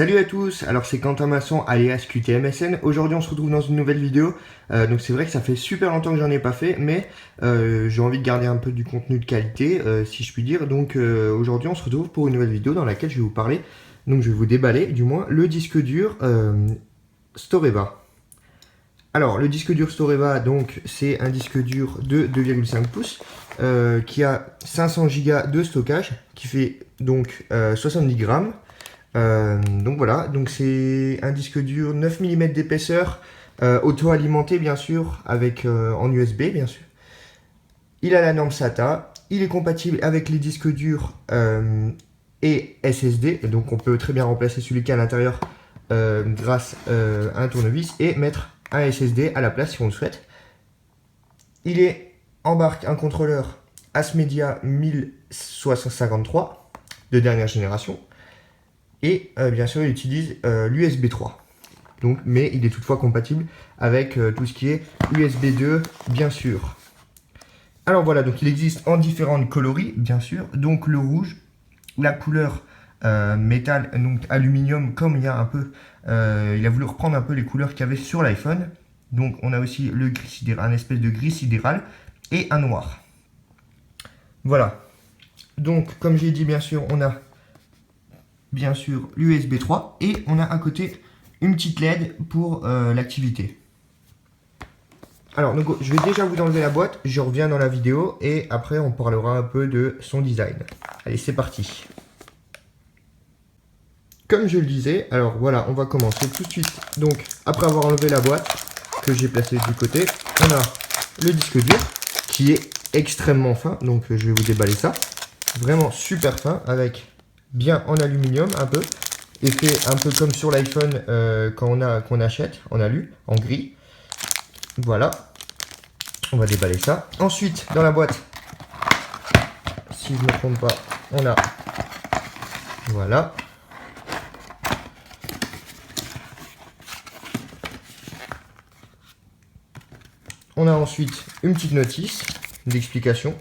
Salut à tous, alors c'est Quentin Masson alias QTMSN. Aujourd'hui on se retrouve dans une nouvelle vidéo. Donc c'est vrai que ça fait super longtemps que j'en ai pas fait, mais j'ai envie de garder un peu du contenu de qualité, si je puis dire. Donc aujourd'hui on se retrouve pour une nouvelle vidéo dans laquelle je vais vous parler, donc je vais vous déballer du moins le disque dur Storeva. Alors le disque dur Storeva, donc c'est un disque dur de 2,5 pouces qui a 500 Go de stockage, qui fait donc 70 grammes. Donc voilà, donc c'est un disque dur 9 mm d'épaisseur, auto-alimenté bien sûr, avec en USB bien sûr. Il a la norme SATA, il est compatible avec les disques durs et SSD, donc on peut très bien remplacer celui qui est à l'intérieur grâce à un tournevis et mettre un SSD à la place si on le souhaite. Il embarque un contrôleur ASMedia 1053 de dernière génération. Et bien sûr, il utilise l'USB 3. Donc, mais il est toutefois compatible avec tout ce qui est USB 2, bien sûr. Alors voilà, donc il existe en différentes coloris, bien sûr. Donc le rouge, la couleur métal, donc aluminium, comme il y a un peu, il a voulu reprendre un peu les couleurs qu'il y avait sur l'iPhone. Donc on a aussi le gris sidéral, un espèce de gris sidéral et un noir. Voilà. Donc comme j'ai dit, bien sûr, on a bien sûr l'USB 3 et on a à côté une petite LED pour l'activité. Alors donc, je vais déjà vous enlever la boîte, je reviens dans la vidéo et après on parlera un peu de son design. Allez, c'est parti. Comme je le disais, alors voilà, on va commencer tout de suite. Donc après avoir enlevé la boîte que j'ai placée du côté, on a le disque dur qui est extrêmement fin, donc je vais vous déballer ça. Vraiment super fin avec bien en aluminium un peu, et fait un peu comme sur l'iPhone qu'on achète en alu, en gris. Voilà, on va déballer ça. Ensuite, dans la boîte, si je ne me trompe pas, on a, voilà. On a ensuite une petite notice d'explication.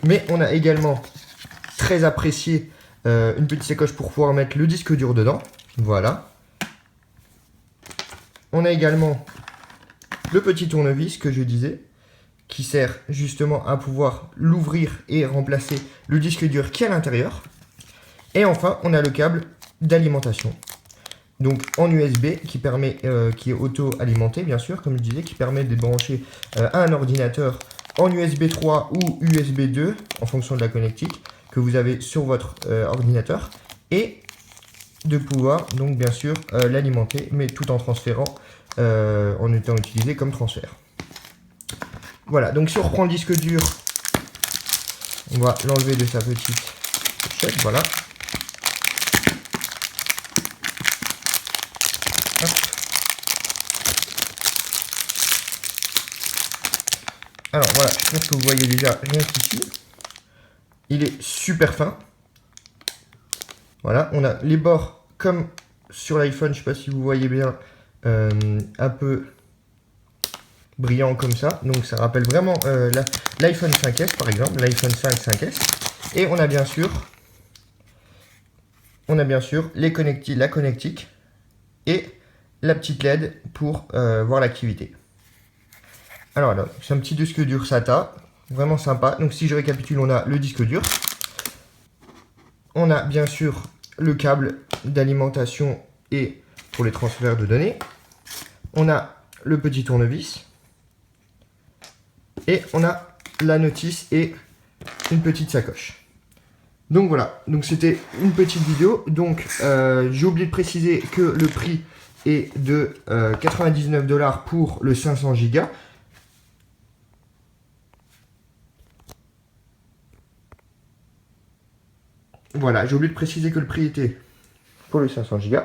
Mais on a également, très apprécié, une petite sacoche pour pouvoir mettre le disque dur dedans. Voilà. On a également le petit tournevis que je disais, qui sert justement à pouvoir l'ouvrir et remplacer le disque dur qui est à l'intérieur. Et enfin, on a le câble d'alimentation. Donc en USB qui permet, qui est auto-alimenté bien sûr, comme je disais, qui permet de brancher à un ordinateur en USB 3 ou USB 2 en fonction de la connectique que vous avez sur votre ordinateur, et de pouvoir donc bien sûr l'alimenter, mais tout en transférant, en étant utilisé comme transfert. Voilà, donc si on reprend le disque dur, on va l'enlever de sa petite pochette, voilà. Hop. Alors voilà, je pense que vous voyez déjà rien qu'ici. Il est super fin. Voilà, on a les bords comme sur l'iPhone, je ne sais pas si vous voyez bien, un peu brillant comme ça. Donc ça rappelle vraiment l'iPhone 5S par exemple, l'iPhone 5 5S. Et on a bien sûr la connectique et la petite LED pour voir l'activité. Alors c'est un petit disque dur SATA, vraiment sympa. Donc si je récapitule, on a le disque dur. On a bien sûr le câble d'alimentation et pour les transferts de données. On a le petit tournevis. Et on a la notice et une petite sacoche. Donc voilà, donc c'était une petite vidéo. Donc j'ai oublié de préciser que le prix est de 99 $ pour le 500 Go. Voilà, j'ai oublié de préciser que le prix était pour le 500 Go.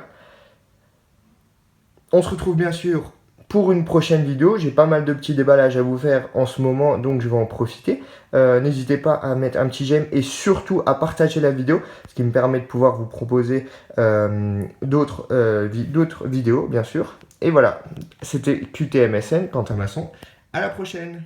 On se retrouve bien sûr pour une prochaine vidéo. J'ai pas mal de petits déballages à vous faire en ce moment, donc je vais en profiter. N'hésitez pas à mettre un petit j'aime et surtout à partager la vidéo, ce qui me permet de pouvoir vous proposer d'autres vidéos, bien sûr. Et voilà, c'était QTMSN, Quentin Masson. À la prochaine!